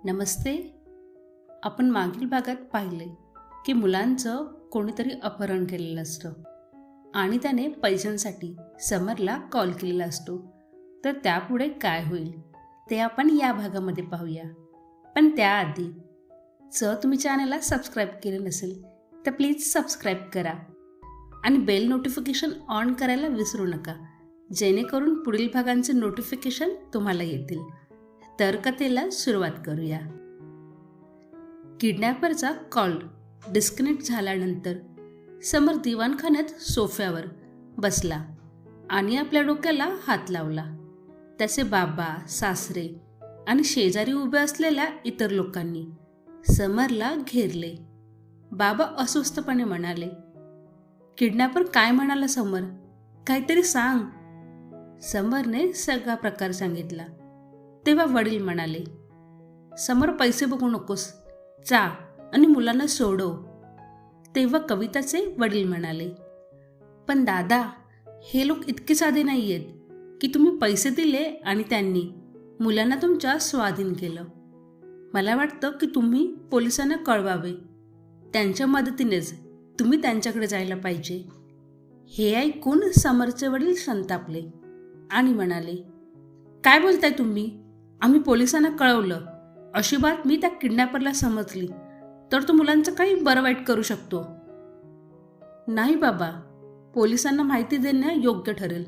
नमस्ते. आपण मागील भागात पाहिले की मुलांचं कोणीतरी अपहरण केलेलं असतं आणि त्याने पैशांसाठी समरला कॉल केलेला असतो. तर त्यापुढे काय होईल ते आपण या भागामध्ये पाहूया. पण त्याआधी जर तुम्ही चॅनलला सबस्क्राईब केलं नसेल तर प्लीज सबस्क्राईब करा आणि बेल नोटिफिकेशन ऑन करायला विसरू नका, जेणेकरून पुढील भागांचे नोटिफिकेशन तुम्हाला येतील. तर कथेला सुरुवात करूया. किडनॅपरचा कॉल डिस्कनेक्ट झाल्यानंतर समर दिवाणखान्यात सोफ्यावर बसला आणि आपल्या डोक्याला हात लावला. त्याचे बाबा, सासरे आणि शेजारी उभे असलेल्या इतर लोकांनी समरला घेरले. बाबा अस्वस्थपणे म्हणाले, किडनॅपर काय म्हणाला समर? काहीतरी सांग. समरने सगळा प्रकार सांगितला. तेव्हा वडील म्हणाले, समर पैसे बघू नकोस, जा आणि मुलांना सोडव. तेव्हा कविताचे वडील म्हणाले, पण दादा, हे लोक इतके साधे नाही आहेत की तुम्ही पैसे दिले आणि त्यांनी मुलांना तुमच्या स्वाधीन केलं. मला वाटतं की तुम्ही पोलिसांना कळवावे. त्यांच्या मदतीनेच तुम्ही त्यांच्याकडे जायला पाहिजे. हे ऐकून समरचे वडील संतापले आणि म्हणाले, काय बोलताय तुम्ही? आम्ही पोलिसांना कळवलं, अशी बातमी त्या किडनॅपरला समजली तर तो मुलांचं काही बरं वाईट करू शकतो. नाही बाबा, पोलिसांना माहिती देणं योग्य ठरेल.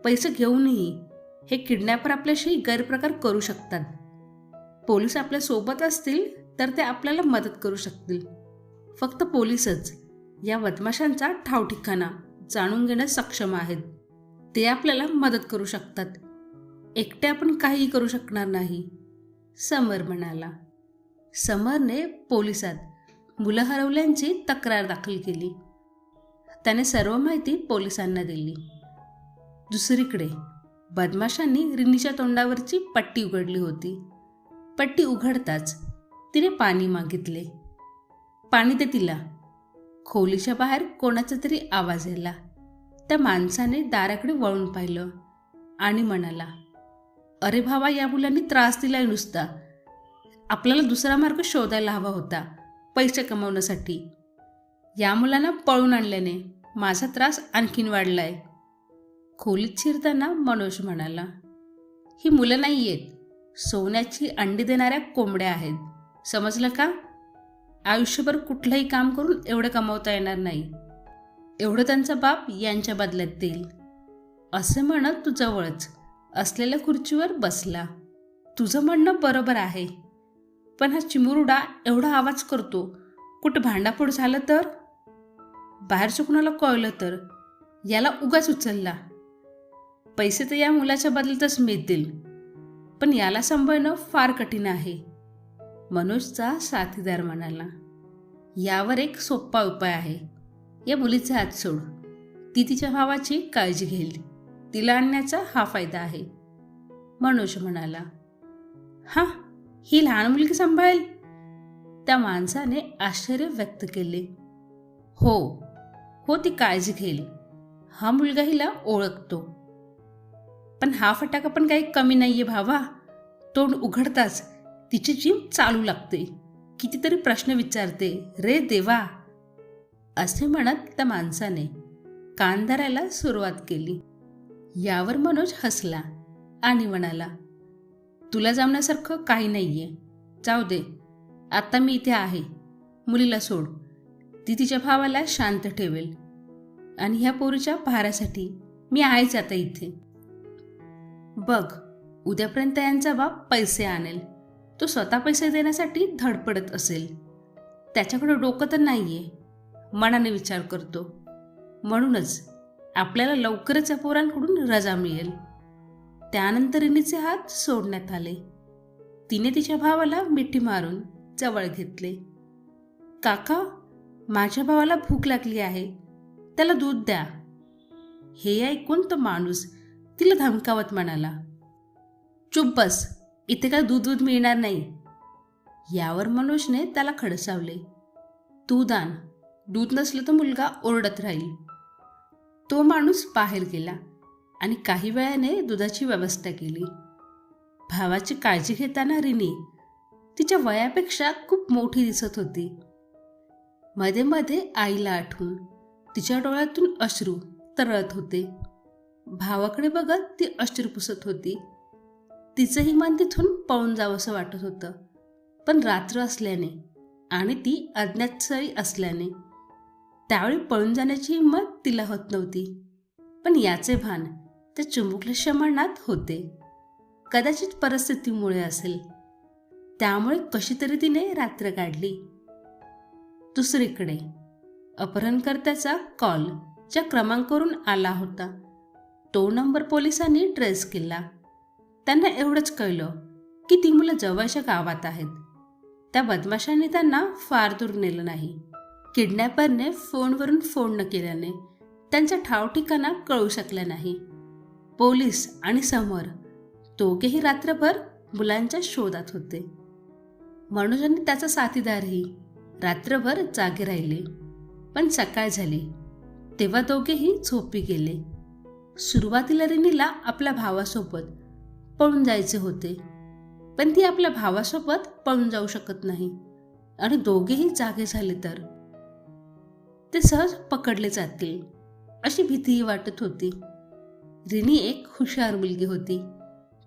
पैसे घेऊनही हे किडनॅपर आपल्याशी गैरप्रकार करू शकतात. पोलीस आपल्या सोबत असतील तर ते आपल्याला मदत करू शकतील. फक्त पोलीसच या बदमाशांचा ठावठिकाणा जाणून घेण्यास सक्षम आहेत. ते आपल्याला मदत करू शकतात. एकटे आपण काही करू शकणार नाही, समर म्हणाला. समरने पोलिसात मुलं हरवल्यांची तक्रार दाखल केली. त्याने सर्व माहिती पोलिसांना दिली. दुसरीकडे बदमाशांनी रिनीच्या तोंडावरची पट्टी उघडली होती. पट्टी उघडताच तिने पाणी मागितले. पाणी दे तिला. खोलीच्या बाहेर कोणाचा तरी आवाज आला. त्या माणसाने दाराकडे वळून पाहिलं आणि म्हणाला, अरे भावा, या मुलांनी त्रास दिलाय नुसता. आपल्याला दुसरा मार्ग शोधायला हवा होता पैसे कमवण्यासाठी. या मुलांना पळून आणल्याने माझा त्रास आणखीन वाढलाय. खोलीत शिरताना मनोज म्हणाला, ही मुलं नाही आहेत, सोन्याची अंडी देणाऱ्या कोंबड्या आहेत. समजलं का? आयुष्यभर कुठलंही काम करून एवढं कमवता येणार नाही. एवढं त्यांचा बाप यांच्या बदल्यात देईल. असे म्हणत तू जवळच असलेल्या खुर्चीवर बसला. तुझं म्हणणं बरोबर आहे, पण हा चिमुरडा एवढा आवाज करतो. कुठं भांडाफोड झालं तर? बाहेरचं कुणाला कळलं तर? याला उगाच उचलला. पैसे तर या मुलाच्या बदल्यातच मिळतील, पण याला सांभाळणं फार कठीण आहे, मनोजचा साथीदार म्हणाला. यावर एक सोपा उपाय आहे. या मुलीचे हात सोड. ती तिच्या भावाची काळजी घेईल. तिला आणण्याचा हा फायदा आहे, मनोज म्हणाला. हा, ही लहान मुलगी सांभाळेल? त्या माणसाने आश्चर्य व्यक्त केले. हो हो, ती काळजी घेईल. हा मुलगा हिला ओळखतो. पण हा फटाका पण काही कमी नाहीये भावा. तोंड उघडताच तिची जीभ चालू लागते. कितीतरी प्रश्न विचारते रे देवा. असे म्हणत त्या माणसाने कान धरायला सुरुवात केली. यावर मनोज हसला आणि म्हणाला, तुला जमण्यासारखं काही नाहीये. जाऊ दे, आता मी इथे आहे. मुलीला सोड. ती तिच्या भावाला शांत ठेवेल आणि ह्या पोरीच्या पहाऱ्यासाठी मी आहेच आता इथे. बघ, उद्यापर्यंत यांचा बाप पैसे आणेल. तो स्वतः पैसे देण्यासाठी धडपडत असेल. त्याच्याकडे डोकं तर नाहीये, मनाने विचार करतो. म्हणूनच आपल्याला लवकरच या पोरांकडून रजा मिळेल. त्यानंतर रिनीचे हात सोडण्यात आले. तिने तिच्या भावाला मिठी मारून जवळ घेतले. काका, माझ्या भावाला भूक लागली आहे, त्याला दूध द्या. हे ऐकून तो माणूस तिला धमकावत म्हणाला, चुप बस, इथे काय दूध मिळणार नाही. यावर मनोजने त्याला खडसावले. दूध आण. दूध नसलं तर मुलगा ओरडत राहील. तो माणूस बाहेर गेला आणि काही वेळाने दुधाची व्यवस्था केली. भावाची काळजी घेताना रिनी तिच्या वयापेक्षा खूप मोठी दिसत होती. मध्ये मध्ये आईला आठवून तिच्या डोळ्यातून अश्रू तरळत होते. भावाकडे बघत ती अश्रू पुसत होती. तिचंही मन तिथून पळून जावंसं वाटत होतं, पण रात्र असल्याने आणि ती अज्ञातस्थळी असल्याने त्यावेळी पळून जाण्याची हिंमत तिला होत नव्हती. पण याचे भान त्या चिमुकल्याशा मनात होते. कदाचित परिस्थितीमुळे असेल, त्यामुळे कशी तरी तिने रात्र काढली. दुसरीकडे अपहरणकर्त्याचा कॉल ज्या क्रमांकावरून आला होता तो नंबर पोलिसांनी ट्रेस केला. त्यांना एवढंच कळलं की ती मुलं जवळच्या गावात आहेत. त्या बदमाशांनी त्यांना फार दूर नेलं नाही. किडनॅपरने फोनवरून फोन न केल्याने त्यांचा ठाव ठिकाणा कळू शकला नाही. पोलीस आणि समर दोघेही रात्रभर मुलांच्या शोधात होते. मनोज आणि त्याचा साथीदारही रात्रभर जागे राहिले. पण सकाळ झाली तेव्हा दोघेही झोपी गेले. सुरुवातीला रिनीला आपल्या भावासोबत पळून जायचे होते, पण ती आपल्या भावासोबत पळून जाऊ शकत नाही आणि दोघेही जागे झाले तर ते सहज पकडले जातील अशी भीतीही वाटत होती. रिनी एक हुशार मुलगी होती.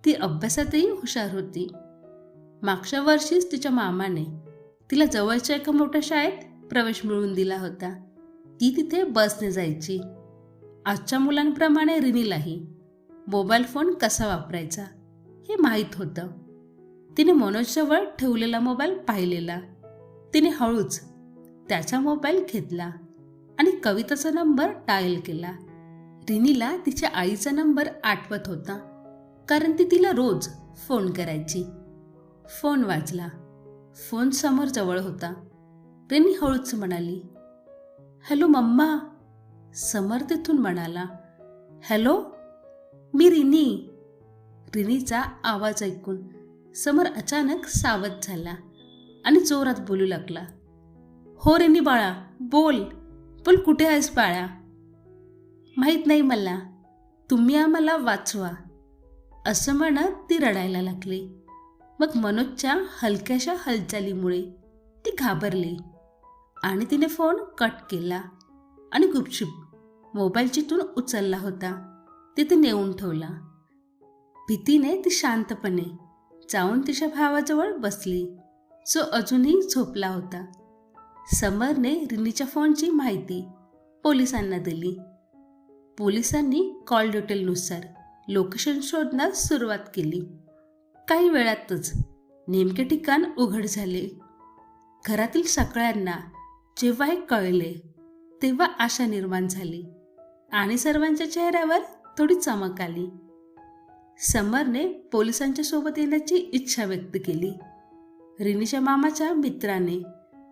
ती अभ्यासातही हुशार होती. मागच्या वर्षीच तिच्या मामाने तिला जवळच्या एका मोठ्या शाळेत प्रवेश मिळवून दिला होता. ती तिथे बसने जायची. आजच्या मुलांप्रमाणे रिनीलाही मोबाईल फोन कसा वापरायचा हे माहीत होतं. तिने मनोजजवळ ठेवलेला मोबाईल पाहिलेला. तिने हळूच त्याचा मोबाईल घेतला आणि कविताचा नंबर डायल केला. रिनीला तिच्या आईचा नंबर आठवत होता, कारण ती तिला रोज फोन करायची. फोन वाजला. फोन समोर जवळ होता. रिनी हळूच म्हणाली, हॅलो मम्मा. समर तिथून म्हणाला, हॅलो, मी रिनी. रिनीचा आवाज ऐकून समर अचानक सावध झाला आणि जोरात बोलू लागला, हो रिनी बाळा, बोल बोल, कुठे आहेस बाळा? माहीत नाही मला, तुम्ही आम्हाला वाचवा, असं म्हणत ती रडायला लागली. मग मनोजच्या हलक्याशा हालचालीमुळे ती घाबरली आणि तिने फोन कट केला आणि गुपचूप मोबाईल जिथून उचलला होता तिथे नेऊन ठेवला. भीतीने ती शांतपणे जाऊन तिच्या भावाजवळ बसली, जो अजूनही झोपला होता. समरने रिनीच्या फोनची माहिती पोलिसांना दिली. पोलिसांनी कॉल डिटेलनुसार लोकेशन शोधण्यास सुरुवात केली. काही वेळातच नेमके ठिकाण उघड झाले. घरातील सगळ्यांना जेव्हा हे कळले तेव्हा आशा निर्माण झाली आणि सर्वांच्या चेहऱ्यावर थोडी चमक आली. समरने पोलिसांच्या सोबत येण्याची इच्छा व्यक्त केली. रिनीच्या मामाच्या मित्राने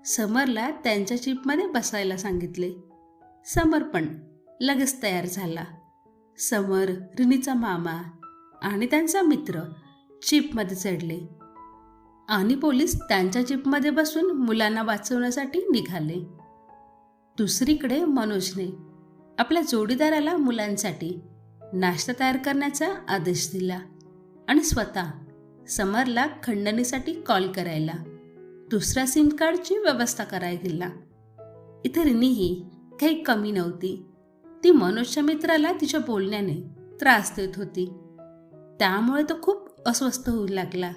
समरला त्यांच्या जीपमध्ये बसायला सांगितले. समर पण लगेच तयार झाला. समर, रिनीचा मामा आणि त्यांचा मित्र जीपमध्ये चढले आणि पोलीस त्यांच्या जीपमध्ये बसून मुलांना वाचवण्यासाठी निघाले. दुसरीकडे मनोजने आपल्या जोडीदाराला मुलांसाठी नाश्ता तयार करण्याचा आदेश दिला आणि स्वतः समरला खंडणीसाठी कॉल करायला दुसऱ्या सिम कार्डची व्यवस्था करायला दिला. इथे रिनीही काही कमी नव्हती. ती मनोजच्या मित्राला तिच्या बोलण्याने त्रास देत होती, त्यामुळे तो खूप अस्वस्थ होऊ लागला.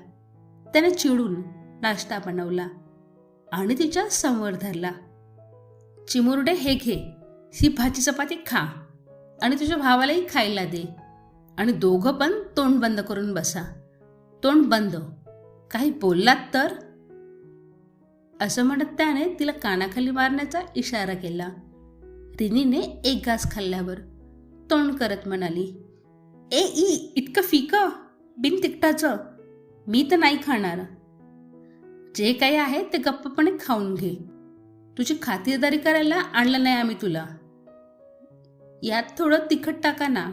त्याने चिडून नाश्ता बनवला आणि तिच्या समोर धरला. चिमुरडे, हे घे, ही भाजी चपाती खा आणि तुझ्या भावालाही खायला दे आणि दोघं पण तोंड बंद करून बसा. तोंड बंद, काही बोललात तर, असं म्हणत त्याने तिला कानाखाली मारण्याचा इशारा केला. रिनीने एक घास खाल्ल्यावर तोंड करत म्हणाली, ए ई, इतकं फिकं, बिन तिखटाचं, मी तर नाही खाणार. जे काही आहे ते गप्पपणे खाऊन घे. तुझी खातिरदारी करायला आणलं नाही आम्ही तुला. यात थोडं तिखट टाका ना.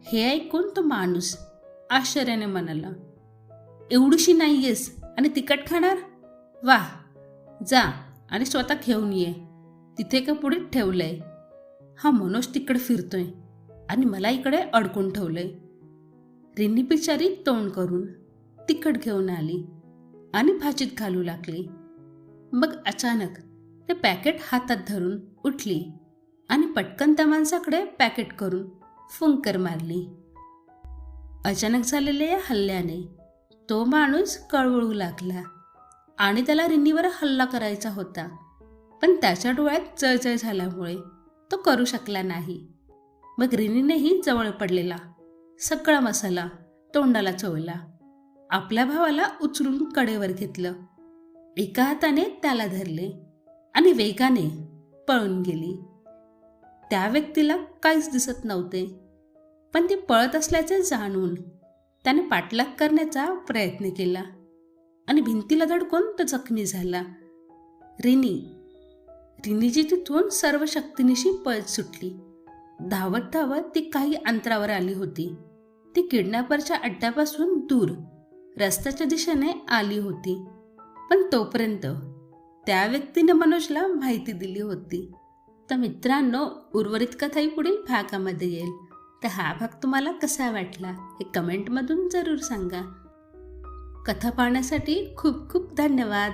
हे ऐकून तो माणूस आश्चर्याने म्हणाला, एवढीशी नाहीयेस आणि तिखट खाणार? वाह, जा आणि स्वतः घेऊन ये. तिथे का पुढे ठेवलंय. हा मनोज तिकडे फिरतोय आणि मला इकडे अडकून ठेवलंय. रिनी बिचारी तोंड करून तिखट घेऊन आली आणि भाजीत घालू लागली. मग अचानक ते पॅकेट हातात धरून उठली आणि पटकन त्या माणसाकडे पॅकेट करून फुंकर मारली. अचानक झालेल्या या हल्ल्याने तो माणूस कळवळू लागला आणि त्याला रिनीवर हल्ला करायचा होता, पण त्याच्या डोळ्यात जळजळ झाल्यामुळे तो करू शकला नाही. मग रिनीनेही जवळ पडलेला सगळा मसाला तोंडाला चोळला. आपल्या भावाला उचलून कडेवर घेतलं, एका हाताने त्याला धरले आणि वेगाने पळून गेली. त्या व्यक्तीला काहीच दिसत नव्हते, पण ती पळत असल्याचे जाणून त्याने पाठलाग करण्याचा प्रयत्न केला आणि भिंतीला धडकून तो जखमी झाला. रिनीजी तिथून सर्व शक्तीनिशी पळत सुटली. धावत धावत ती काही अंतरावर आली होती. ती किडनॅपरच्या अड्ड्यापासून दूर रस्त्याच्या दिशेने आली होती, पण तोपर्यंत त्या व्यक्तीने मनोजला माहिती दिली होती. तर मित्रांनो, उर्वरित कथा ही पुढील भागामध्ये येईल. तर हा भाग तुम्हाला कसा वाटला हे कमेंटमधून जरूर सांगा. कथा पाहण्यासाठी खूप खूप धन्यवाद.